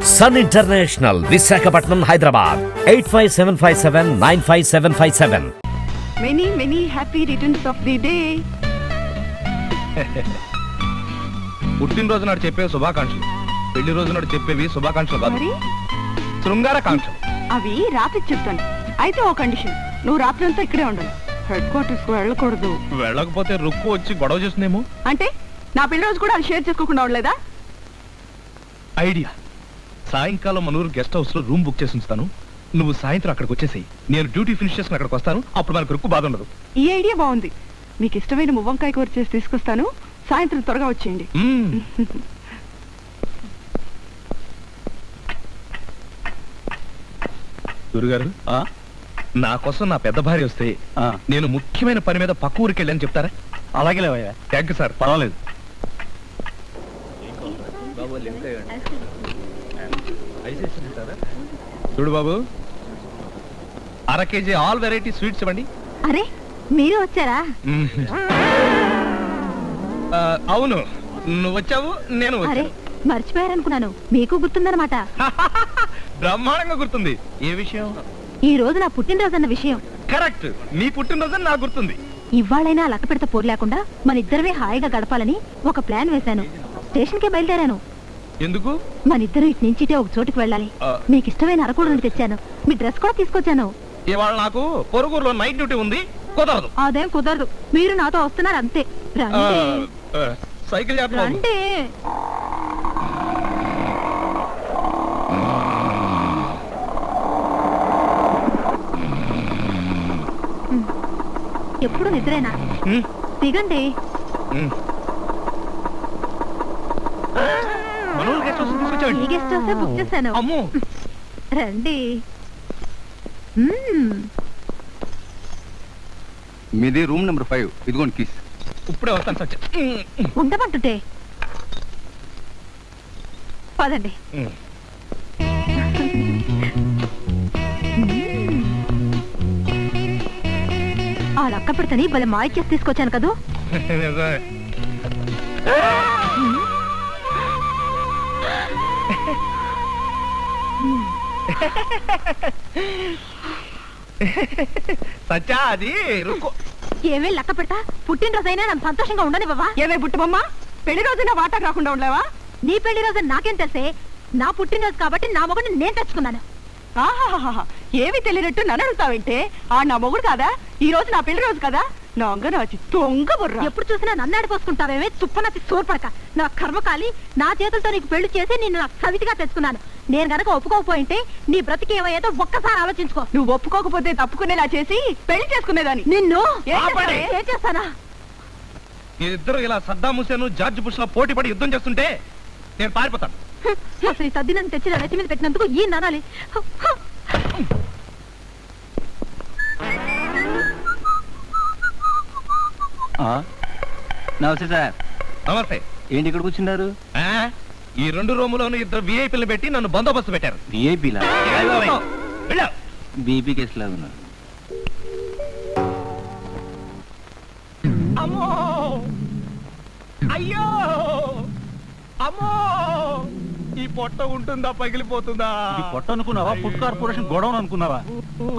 Sun international, Visakhapatnam, Hyderabad. 8575795757. Many, many happy returns of the day. పుట్టినరోజు నాడు చెప్పే శుభాకాంక్షలు, పెళ్లి రోజు నాడు చెప్పేవి శుభాకాంక్షలు కాదు, మరి శృంగారకాంక్షలు. అవి రాత్రికి చెప్తాను. అయితే ఓ కండిషన్, నువ్వు రాత్రంతా ఇక్కడే ఉండాలి, హెడ్ క్వార్టర్స్ కు వెళ్ళకూడదు. వెళ్ళకపోతే రుక్కు వచ్చి గొడవ చేస్తుందేమో. అంటే నా పెళ్లి రోజు కూడా అది షేర్ చేసుకోకుండా ఉండలేదా? ఐడియా. సాయంకాలం మనూరు గెస్ట్ హౌస్ లో రూమ్ బుక్ చేసి ఉంచుతాను, నువ్వు సాయంత్రం అక్కడికి వచ్చేసేయి. నేను డ్యూటీ ఫినిష్ చేసుకుని అక్కడికి వస్తాను, అప్పుడు మనకు రుక్కు బాధ ఉండదు. ఈ ఐడియా బాగుంది. మీకు ఇష్టమైన మువ్వంకాయ కూర చేసి తీసుకొస్తాను, సాయంత్రం త్వరగా వచ్చేయండి. గురుగారు, నా కోసం నా పెద్ద భార్య వస్తే నేను ముఖ్యమైన పని మీద పక్క ఊరికి వెళ్ళని చెప్తారా? అలాగే లేవయ్యా. Thank you sir. పర్వాలేదు. చూడు బాబు, అర కేజీ ఆల్ వెరైటీ స్వీట్స్ ఇవ్వండి. అరే మీరు వచ్చారా? అవును, నువ్వు వచ్చావు, నేను అరే మర్చిపోయారనుకున్నాను, మీకు గుర్తుందనమాట. బ్రహ్మాండంగా గుర్తుంది. ఏ విషయం? ఈ రోజు నా పుట్టినరోజు అన్న విషయం. కరెక్ట్, నీ పుట్టినరోజు నాకు గుర్తుంది. ఇవాళైనా లక్క పెడత పోరు లేకుండా మన ఇద్దరమే హాయిగా గడపాలని ఒక ప్లాన్ వేశాను. స్టేషన్ కే బయలుదేరాను. ఎందుకు? మన ఇద్దరు ఇటు నుంచి ఇటే ఒక చోటుకు వెళ్ళాలి. మీకు ఇష్టమైన అరకూడని తెచ్చాను, మీ డ్రెస్ కూడా తీసుకొచ్చాను. ఇవాళ నాకు పొరుగురులో నైట్ డ్యూటీ ఉంది, కుదరదు. అదేం కుదరదు, మీరు నాతో వస్తున్నారు అంతే. సైకిల్ రండి. ఎప్పుడు నిద్రేనా? దిగండి. ఈ గెస్ట్ హౌస్ బుక్ చేశాను. రండి. మీది రూమ్ నెంబర్ 5. ఇదిగోండి కీస్. ఇప్పుడే వస్తాను సత్య. ఉండమంటుంటే పదండి. ఆ లక్క పెడతని భలే మాయ చేసి తీసుకొచ్చాను కదూ. సత్య, అది ఏమే లక్క పెడతా, పుట్టినరోజైనా నన్ను సంతోషంగా ఉండని బావా. ఏమే బుట్టబొమ్మ, పెళ్లి రోజున వాటా రాకుండా ఉండలేవా? నీ పెళ్లి రోజు నాకేం తెలిసే, నా పుట్టినరోజు కాబట్టి నా మొగుడిని నేను తెచ్చుకున్నాను. ఆహాహా, ఏమి తెలియనట్టు నన్ను అడుగుతావంటే, ఆ నా మొగుడు కాదా? ఈ రోజు నా పెళ్లి రోజు కదా? నా అంగనాచి దొంగ బుర్ర. ఎప్పుడు చూసినా నన్ను ఆడిపోసుకుంటావేమే చుప్పనతి సోర్పడక. నా కర్మకాలి, నా చేతులతో నీకు పెళ్లి చేసి నిన్ను నాకు సవితిగా తెచ్చుకున్నాను. నేను గనక ఒప్పుకోకపోయింటే నీ బ్రతికి ఏమయ్యేదో ఒక్కసారి ఆలోచించుకో. నువ్వు ఒప్పుకోకపోతే తప్పుకునేలా చేసి పెళ్లి చేసుకునేదాన్ని. నిన్ను ఆపండి. ఏం చేస్తానా? ఇద్దరు ఇలా సద్దాం హుసేన్, జార్జ్ బుష్ లో పోటీ పడి యుద్ధం చేస్తుంటే నేను పారిపోతాను. అసలు ఈ సద్దినని తెచ్చి నా నెత్తి మీద పెట్టినందుకు ఈ ననాలి. నమస్తే సార్. నమస్తే. ఏంటి ఇక్కడ కూర్చున్నారు? ఈ 2 రూములోను ఇద్దరు విఐపీలు పెట్టి నన్ను బందోబస్తు పెట్టారు. విఐపీలా? వెళ్ళు. బీపీ కేసు లాగా ఉన్నారు. అమ్మో, అయ్యో, అమ్మో, ఈ పొట్ట ఉంటుందా పగిలిపోతుందా? ఈ పొట్ట అనుకున్నావా, ఫుడ్ కార్పొరేషన్ గొడవను అనుకున్నావా?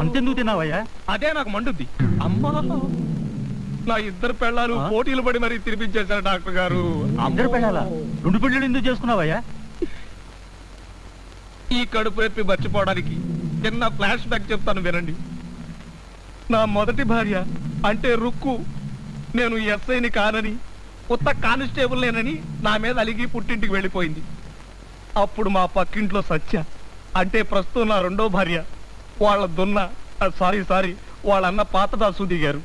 అంతెందుకు తిన్నావయ్యా? అదే నాకు మండుద్ది. అమ్మా, నా ఇద్దరు పెళ్ళాలు పోటీలు పడి మరీ తినిపించేశారు డాక్టర్ గారు. ఇద్దరు పెళ్ళాలా? 2 పెళ్ళిళ్ళు ఎందుకు చేసుకున్నావయ్యా? ఈ కడుపు ఎప్పి మర్చిపోవడానికి చిన్న ఫ్లాష్ బ్యాక్ చెప్తాను వినండి. నా మొదటి భార్య అంటే రుక్కు, నేను ఎస్ఐని కానని, కొత్త కానిస్టేబుల్ నేనని నా మీద అలిగి పుట్టింటికి వెళ్ళిపోయింది. అప్పుడు మా పక్కింట్లో సత్య అంటే ప్రస్తుతం నా 2వ భార్య, వాళ్ళ దున్న సారీ వాళ్ళన్న పాతదాసు దిగారు.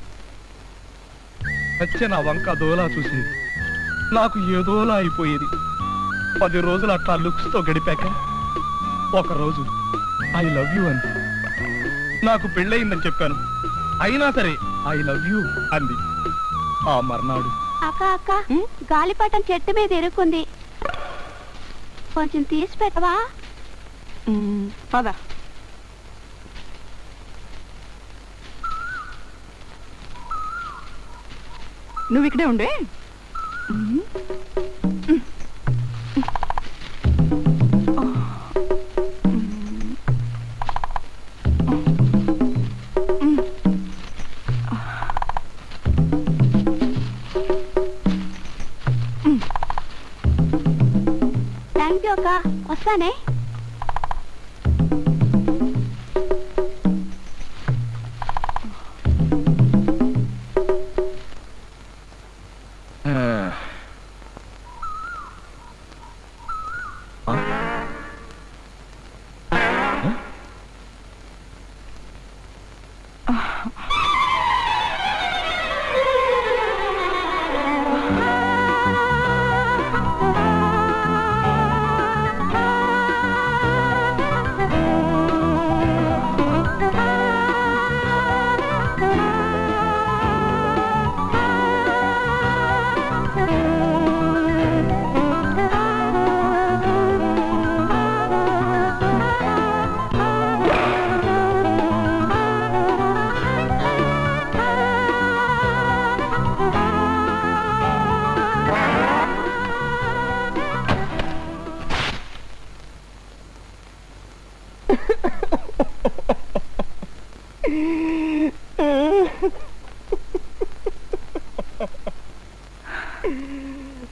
సత్య నా వంక దోలా చూసి నాకు ఏదోలా అయిపోయేది. 10 రోజులు అట్లా లుక్స్ తో గడిపాక ఒకరోజు ఐ లవ్ యూ అంది. నాకు పెళ్ళయిందని చెప్పాను, అయినా సరే ఐ లవ్ యూ అంది. ఆ మర్నాడు అక్క అక్క, గాలిపటం చెట్టు మీద ఇరుక్కుంది, కొంచెం తీసి పెట్టవా? పద. నువ్వు ఇక్కడే ఉండే. వస్తానే.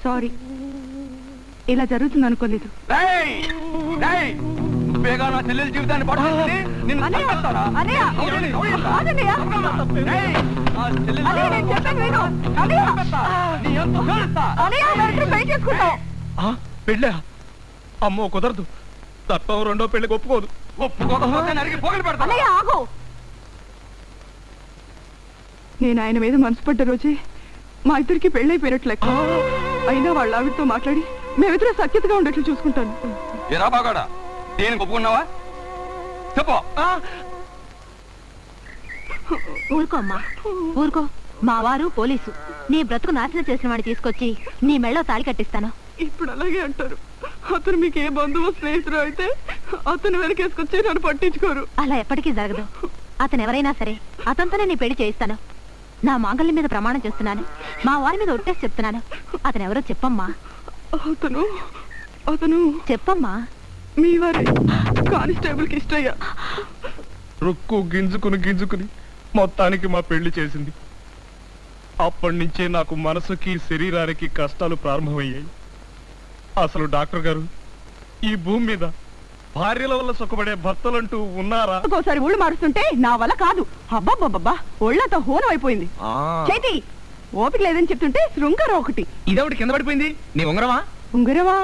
సారీ, ఇలా జరుగుతుంది అనుకోలేదు. నువ్వేగా నా చెల్లెల జీవితాన్ని పడుతుంది. అన్నయ్య, అన్నయ్య, ఆగన్నయ్య. అన్నయ్య, నేను చెప్పేది విను. అన్నయ్య, అన్నయ్య, మన ఇద్దరం పెళ్లి చేసుకుంటాం. పెళ్ళా? అమ్మో కుదరదు. తప్ప రెండో పెళ్లికి ఒప్పుకోదు. ఒప్పుకోకపోతే నరికి పోగలు పెడతా. అన్నయ్య, ఆగు. నేను ఆయన మీద మనసు పడ్డ రోజే మా ఇద్దరికి పెళ్ళైపోయినట్లు లెక్క. అయినా వాళ్ళ ఆవిడతో మాట్లాడి మేమిద్దరం సఖ్యతగా ఉండేట్లు చూసుకుంటాను. ఎరా బాగాడా, నేను ఒప్పుకున్నావా? చెప్పు. ఊరుకో అమ్మా, ఊరుకో. మా వారు పోలీసు. నీ బ్రతుకు నాశనం చేసిన వాడిని తీసుకొచ్చి నీ మెళ్ళో తాళి కట్టిస్తాను. ఇప్పుడు అలాగే అంటారు. అతను మీకు ఏ బంధువు స్నేహితుడు అయితే అతను వెనకేసుకొచ్చి నన్ను పట్టించుకోరు. అలా ఎప్పటికీ జరగదు. అతను ఎవరైనా సరే అతనితోనే నీ పెళ్లి చేయిస్తాను. నా మాంగళ్యం మీద ప్రమాణం చేస్తున్నాను. మా వారి మీద ఒట్టేసి చెప్తున్నాను. అతను ఎవరో చెప్పమ్మా. అతను చెప్పమ్మా. మీ వారి కానిస్టేబుల్ కి ఇష్టయ్యా. రుక్కు గింజుకుని మొత్తానికి మా పెళ్లి చేసింది. అప్పటి నుంచే నాకు మనసుకి శరీరానికి కష్టాలు ప్రారంభమయ్యాయి. అసలు డాక్టర్ గారు, ఈ భూమి మీద భార్యల వల్ల సుఖపడే భర్తలంటూ ఉన్నారా? ఒకసారి ఊళ్ళు మారుస్తుంటే నా వల్ల కాదు. అబ్బాబ్బాబ్బా, ఒళ్ళంతా హోనం అయిపోయింది. చేతి ఓపిక లేదని చెప్తుంటే శృంగారం ఒకటి. ఇదొకటి కింద పడిపోయింది. నీ ఉంగరమా? ఉంగరమా?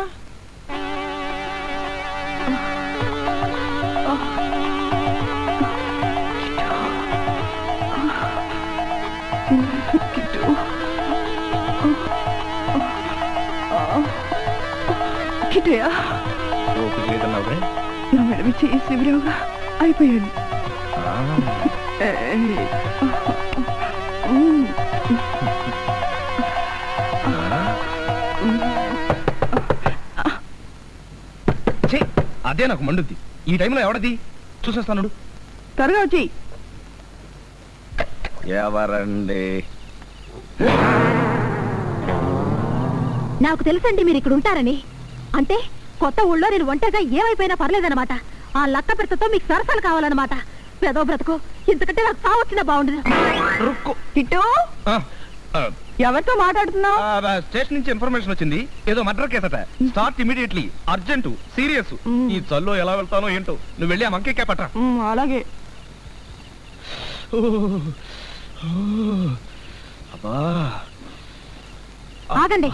కిటయా, నా మెడవి చేసి విరవగా అయిపోయాను. అదే నాకు మండుద్ది. ఈ టైంలో ఎవడది? చూసేస్తాను. త్వరగా వచ్చి. ఎవరండి? నాకు తెలుసండి మీరు ఇక్కడ ఉంటారని. అంటే కొత్త ఊళ్ళో నేను ఒంటరిగా ఏమైపోయినా పర్లేదన్నమాట. ఆ లక్క పెడతతో మీకు సరసాలు కావాలన్నమాట. పెదో బ్రతుకు, ఇంతకంటే నాకు సావచ్చిందా బాగుండదు. కిట్టు, ఎవరితో మాట్లాడుతున్నావు? స్టేషన్ నుంచి ఇన్ఫర్మేషన్ వచ్చింది. ఏదో మర్డర్ కేసట. Start immediately, urgent, serious. ఈ చల్లో ఎలా వెళ్తానో ఏంటో. నువ్వు వెళ్ళి ఆ మంకే పట్ట. అలాగే. ఆగండి.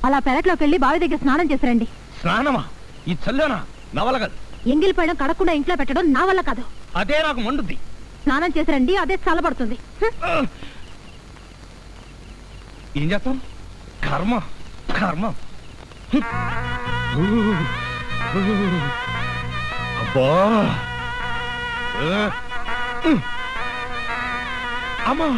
అలా పెరట్లోకి వెళ్ళి బావి దగ్గర స్నానం చేసిరండి. స్నానమా? ఈ చల్లోనా? నా వల్ల కాదు. ఎంగిలి పళ్ళం కడకుండా ఇంట్లో పెట్టడం నా వల్ల కాదు. అదే నాకు మండుద్ది. స్నానం చేసిరండి, అదే చల్లబడుతుంది. ఏం చేస్తాం? కర్మ కర్మ. అబ్బా, అమ్మా,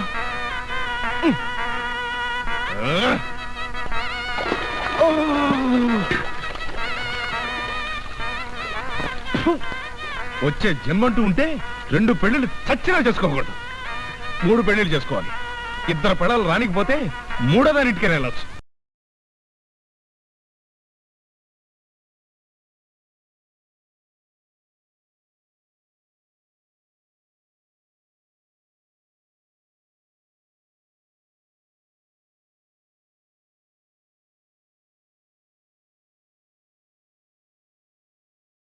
వచ్చే జన్మంటూ ఉంటే 2 పెళ్లిళ్ళు చచ్చినా చేసుకోకూడదు. 3 పెళ్లిళ్ళు చేసుకోవాలి. 2 పెళ్ళాలు రానికపోతే 3వ దానింటికి వెళ్ళొచ్చు.